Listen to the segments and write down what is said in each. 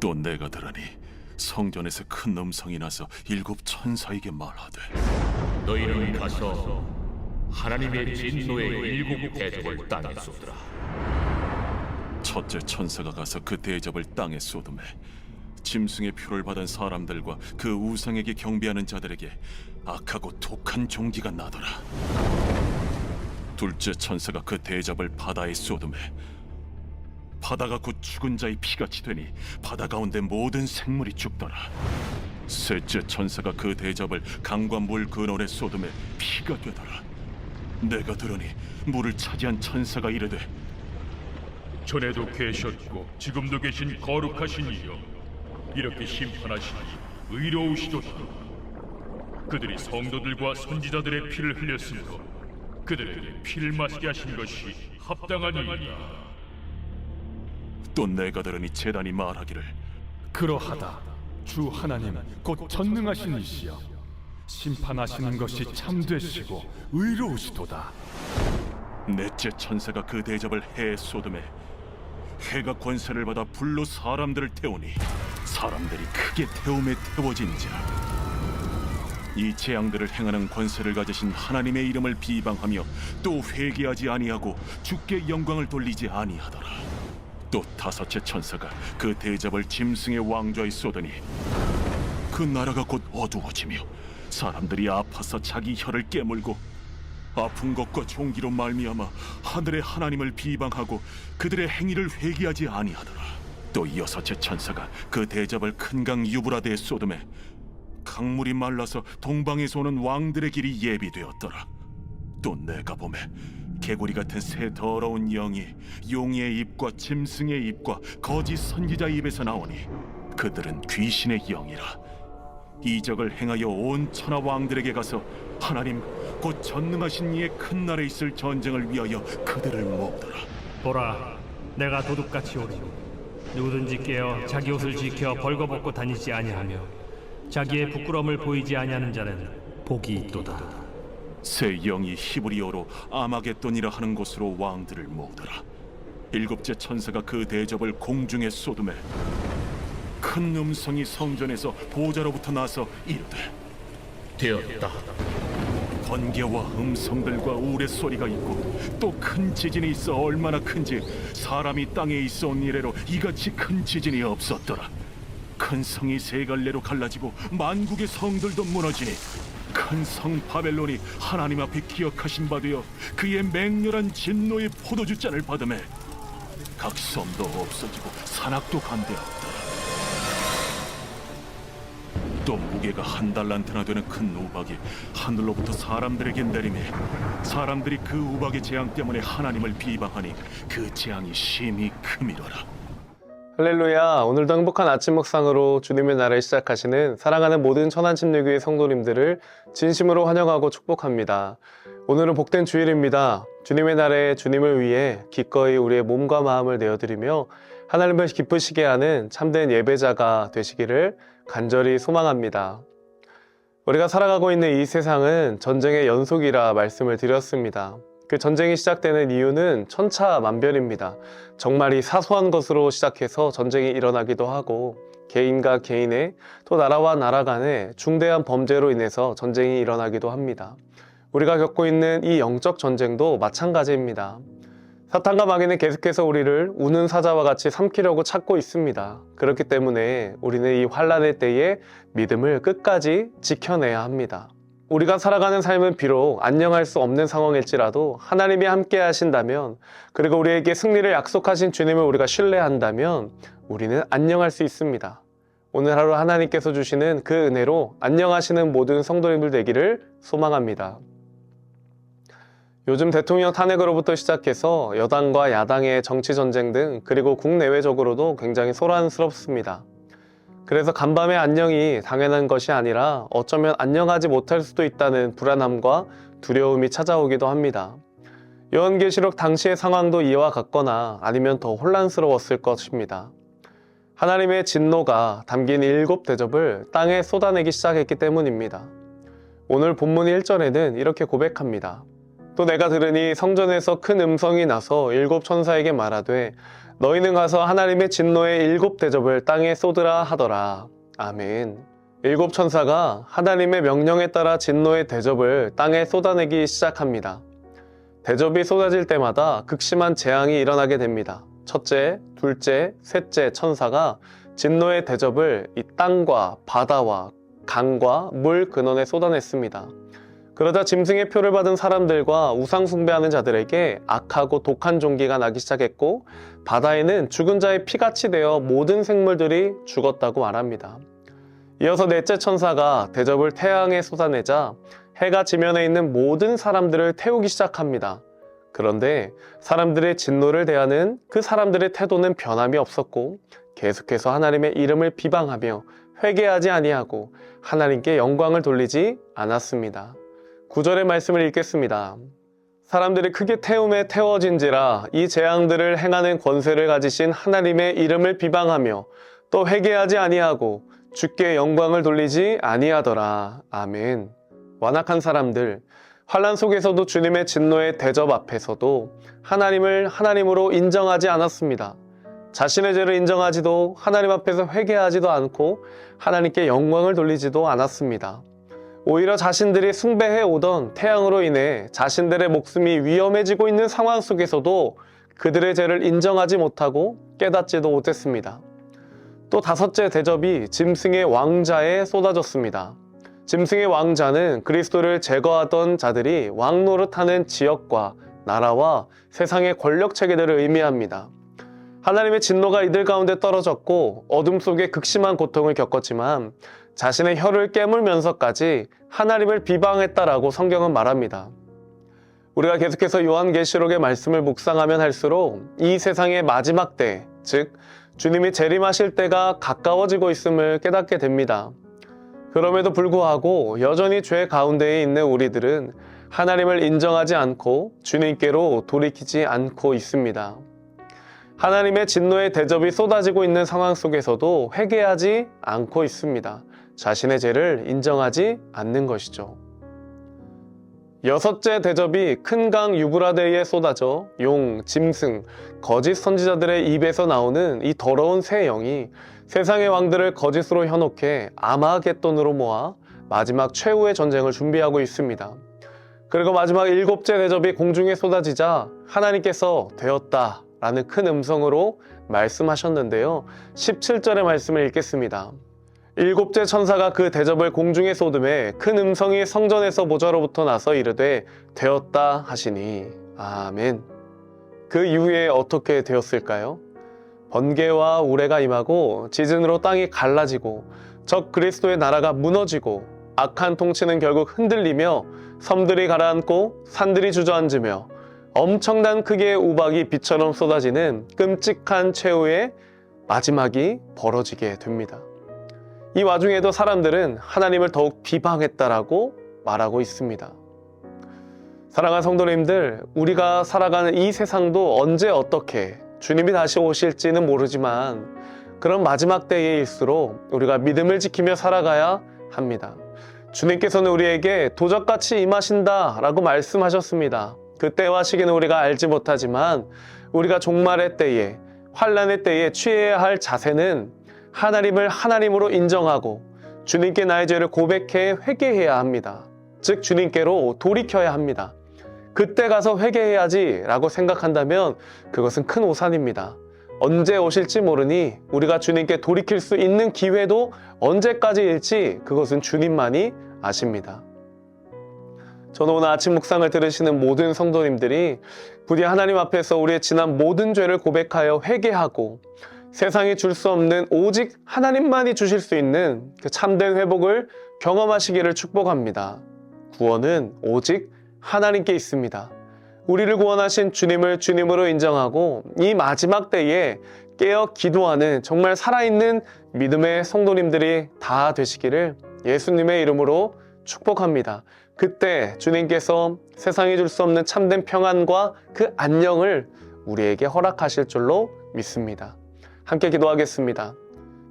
또 내가 들으니 성전에서 큰 음성이 나서 일곱 천사에게 말하되, 너희는 가서 하나님의 진노의 일곱 대접을 땅에 쏟으라. 첫째 천사가 가서 그 대접을 땅에 쏟음에 짐승의 표를 받은 사람들과 그 우상에게 경배하는 자들에게 악하고 독한 종기가 나더라. 둘째 천사가 그 대접을 바다에 쏟음에 바다가 곧 죽은 자의 피같이 되니 바다 가운데 모든 생물이 죽더라. 셋째 천사가 그 대접을 강과 물 근원에 쏟음에 피가 되더라. 내가 들으니 물을 차지한 천사가 이르되, 전에도 계셨고 지금도 계신 거룩하신 이여, 이렇게 심판하시니 의로우시도다. 그들이 성도들과 선지자들의 피를 흘렸으므로 그들에게 피를 마시게 하신 것이 합당하니이다. 또 내가 들으니 제단이 말하기를, 그러하다. 주 하나님 곧 전능하신 이시여, 심판하시는 것이 참되시고 의로우시도다. 넷째 천사가 그 대접을 해에 쏟음에 해가 권세를 받아 불로 사람들을 태우니 사람들이 크게 태움에 태워진지라. 이 재앙들을 행하는 권세를 가지신 하나님의 이름을 비방하며 또 회개하지 아니하고 주께 영광을 돌리지 아니하더라. 또 다섯째 천사가 그 대접을 짐승의 왕좌에 쏟으니 그 나라가 곧 어두워지며 사람들이 아파서 자기 혀를 깨물고 아픈 것과 종기로 말미암아 하늘의 하나님을 비방하고 그들의 행위를 회개하지 아니하더라. 또 여섯째 천사가 그 대접을 큰 강 유브라데에 쏟음에 강물이 말라서 동방에서 오는 왕들의 길이 예비되었더라. 또 내가 보매 개구리 같은 새 더러운 영이 용의 입과 짐승의 입과 거짓 선지자의 입에서 나오니 그들은 귀신의 영이라. 이적을 행하여 온 천하 왕들에게 가서 하나님 곧 전능하신 이의 큰 날에 있을 전쟁을 위하여 그들을 모으더라. 보라, 내가 도둑같이 오리니 누구든지 깨어 자기 옷을 지켜 벌거벗고 다니지 아니하며 자기의 부끄러움을 보이지 아니하는 자는 복이 있도다. 새 영이 히브리어로 아마겟돈이라 하는 곳으로 왕들을 모으더라. 일곱째 천사가 그 대접을 공중에 쏟음에 큰 음성이 성전에서 보좌로부터 나서 이르되, 되었다. 번개와 음성들과 우레 소리가 있고 또 큰 지진이 있어 얼마나 큰지 사람이 땅에 있어 온 이래로 이같이 큰 지진이 없었더라. 큰 성이 세 갈래로 갈라지고 만국의 성들도 무너지니 큰 성 바벨론이 하나님 앞에 기억하신 바 되어 그의 맹렬한 진노의 포도주 잔을 받으매 각 섬도 없어지고 산악도 간대하였다. 또 무게가 한 달란트나 되는 큰 우박이 하늘로부터 사람들에게 내리매 사람들이 그 우박의 재앙 때문에 하나님을 비방하니 그 재앙이 심히 크미더라. 할렐루야. 오늘도 행복한 아침 묵상으로 주님의 나라를 시작하시는 사랑하는 모든 천안침례교회 성도님들을 진심으로 환영하고 축복합니다. 오늘은 복된 주일입니다. 주님의 날에 주님을 위해 기꺼이 우리의 몸과 마음을 내어드리며 하나님을 기쁘시게 하는 참된 예배자가 되시기를 간절히 소망합니다. 우리가 살아가고 있는 이 세상은 전쟁의 연속이라 말씀을 드렸습니다. 그 전쟁이 시작되는 이유는 천차만별입니다. 정말 이 사소한 것으로 시작해서 전쟁이 일어나기도 하고 개인과 개인의 또 나라와 나라 간의 중대한 범죄로 인해서 전쟁이 일어나기도 합니다. 우리가 겪고 있는 이 영적 전쟁도 마찬가지입니다. 사탄과 마귀는 계속해서 우리를 우는 사자와 같이 삼키려고 찾고 있습니다. 그렇기 때문에 우리는 이 환난의 때에 믿음을 끝까지 지켜내야 합니다. 우리가 살아가는 삶은 비록 안녕할 수 없는 상황일지라도 하나님이 함께 하신다면, 그리고 우리에게 승리를 약속하신 주님을 우리가 신뢰한다면 우리는 안녕할 수 있습니다. 오늘 하루 하나님께서 주시는 그 은혜로 안녕하시는 모든 성도님들 되기를 소망합니다. 요즘 대통령 탄핵으로부터 시작해서 여당과 야당의 정치 전쟁 등, 그리고 국내외적으로도 굉장히 소란스럽습니다. 그래서 간밤의 안녕이 당연한 것이 아니라 어쩌면 안녕하지 못할 수도 있다는 불안함과 두려움이 찾아오기도 합니다. 요한계시록 당시의 상황도 이와 같거나 아니면 더 혼란스러웠을 것입니다. 하나님의 진노가 담긴 일곱 대접을 땅에 쏟아내기 시작했기 때문입니다. 오늘 본문 1절에는 이렇게 고백합니다. 또 내가 들으니 성전에서 큰 음성이 나서 일곱 천사에게 말하되, 너희는 가서 하나님의 진노의 7 대접을 땅에 쏟으라 하더라. 아멘. 7 천사가 하나님의 명령에 따라 진노의 대접을 땅에 쏟아내기 시작합니다. 대접이 쏟아질 때마다 극심한 재앙이 일어나게 됩니다. 첫째, 둘째, 셋째 천사가 진노의 대접을 이 땅과 바다와 강과 물 근원에 쏟아냈습니다. 그러자 짐승의 표를 받은 사람들과 우상 숭배하는 자들에게 악하고 독한 종기가 나기 시작했고, 바다에는 죽은 자의 피같이 되어 모든 생물들이 죽었다고 말합니다. 이어서 넷째 천사가 대접을 태양에 쏟아내자 해가 지면에 있는 모든 사람들을 태우기 시작합니다. 그런데 사람들의 진노를 대하는 그 사람들의 태도는 변함이 없었고, 계속해서 하나님의 이름을 비방하며 회개하지 아니하고 하나님께 영광을 돌리지 않았습니다. 9절의 말씀을 읽겠습니다. 사람들이 크게 태움에 태워진지라 이 재앙들을 행하는 권세를 가지신 하나님의 이름을 비방하며 또 회개하지 아니하고 주께 영광을 돌리지 아니하더라. 아멘. 완악한 사람들, 환난 속에서도 주님의 진노의 대접 앞에서도 하나님을 하나님으로 인정하지 않았습니다. 자신의 죄를 인정하지도 하나님 앞에서 회개하지도 않고 하나님께 영광을 돌리지도 않았습니다. 오히려 자신들이 숭배해 오던 태양으로 인해 자신들의 목숨이 위험해지고 있는 상황 속에서도 그들의 죄를 인정하지 못하고 깨닫지도 못했습니다. 또 5째 대접이 짐승의 왕자에 쏟아졌습니다. 짐승의 왕자는 그리스도를 제거하던 자들이 왕 노릇하는 지역과 나라와 세상의 권력 체계들을 의미합니다. 하나님의 진노가 이들 가운데 떨어졌고 어둠 속에 극심한 고통을 겪었지만 자신의 혀를 깨물면서까지 하나님을 비방했다라고 성경은 말합니다. 우리가 계속해서 요한계시록의 말씀을 묵상하면 할수록 이 세상의 마지막 때, 즉 주님이 재림하실 때가 가까워지고 있음을 깨닫게 됩니다. 그럼에도 불구하고 여전히 죄 가운데에 있는 우리들은 하나님을 인정하지 않고 주님께로 돌이키지 않고 있습니다. 하나님의 진노의 대접이 쏟아지고 있는 상황 속에서도 회개하지 않고 있습니다. 자신의 죄를 인정하지 않는 것이죠. 6째 대접이 큰 강 유브라데에 쏟아져 용, 짐승, 거짓 선지자들의 입에서 나오는 이 더러운 새 영이 세상의 왕들을 거짓으로 현혹해 아마겟돈으로 모아 마지막 최후의 전쟁을 준비하고 있습니다. 그리고 마지막 7째 대접이 공중에 쏟아지자 하나님께서 되었다 라는 큰 음성으로 말씀하셨는데요. 17절의 말씀을 읽겠습니다. 7째 천사가 그 대접을 공중에 쏟음에 큰 음성이 성전에서 보좌로부터 나서 이르되 되었다 하시니. 아멘. 그 이후에 어떻게 되었을까요? 번개와 우레가 임하고 지진으로 땅이 갈라지고 적 그리스도의 나라가 무너지고 악한 통치는 결국 흔들리며 섬들이 가라앉고 산들이 주저앉으며 엄청난 크기의 우박이 비처럼 쏟아지는 끔찍한 최후의 마지막이 벌어지게 됩니다. 이 와중에도 사람들은 하나님을 더욱 비방했다라고 말하고 있습니다. 사랑하는 성도님들, 우리가 살아가는 이 세상도 언제 어떻게 주님이 다시 오실지는 모르지만 그런 마지막 때일수록 우리가 믿음을 지키며 살아가야 합니다. 주님께서는 우리에게 도적같이 임하신다라고 말씀하셨습니다. 그 때와 시기는 우리가 알지 못하지만 우리가 종말의 때에, 환난의 때에 취해야 할 자세는 하나님을 하나님으로 인정하고 주님께 나의 죄를 고백해 회개해야 합니다. 즉 주님께로 돌이켜야 합니다. 그때 가서 회개해야지 라고 생각한다면 그것은 큰 오산입니다. 언제 오실지 모르니 우리가 주님께 돌이킬 수 있는 기회도 언제까지일지 그것은 주님만이 아십니다. 저는 오늘 아침 묵상을 들으시는 모든 성도님들이 부디 하나님 앞에서 우리의 지난 모든 죄를 고백하여 회개하고 세상이 줄 수 없는 오직 하나님만이 주실 수 있는 그 참된 회복을 경험하시기를 축복합니다. 구원은 오직 하나님께 있습니다. 우리를 구원하신 주님을 주님으로 인정하고 이 마지막 때에 깨어 기도하는 정말 살아있는 믿음의 성도님들이 다 되시기를 예수님의 이름으로 축복합니다. 그때 주님께서 세상이 줄 수 없는 참된 평안과 그 안녕을 우리에게 허락하실 줄로 믿습니다. 함께 기도하겠습니다.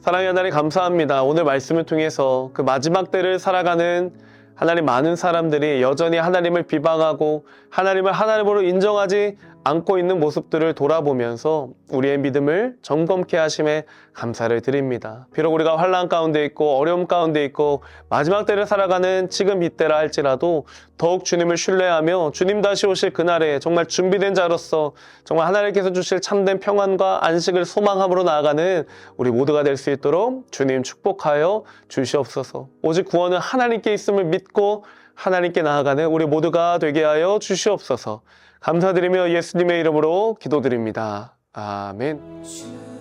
사랑의 하나님 감사합니다. 오늘 말씀을 통해서 그 마지막 때를 살아가는 하나님 많은 사람들이 여전히 하나님을 비방하고 하나님을 하나님으로 인정하지 안고 있는 모습들을 돌아보면서 우리의 믿음을 점검케 하심에 감사를 드립니다. 비록 우리가 환난 가운데 있고 어려움 가운데 있고 마지막 때를 살아가는 지금 이때라 할지라도 더욱 주님을 신뢰하며 주님 다시 오실 그날에 정말 준비된 자로서 정말 하나님께서 주실 참된 평안과 안식을 소망함으로 나아가는 우리 모두가 될 수 있도록 주님 축복하여 주시옵소서. 오직 구원은 하나님께 있음을 믿고 하나님께 나아가는 우리 모두가 되게 하여 주시옵소서. 감사드리며 예수님의 이름으로 기도드립니다. 아멘.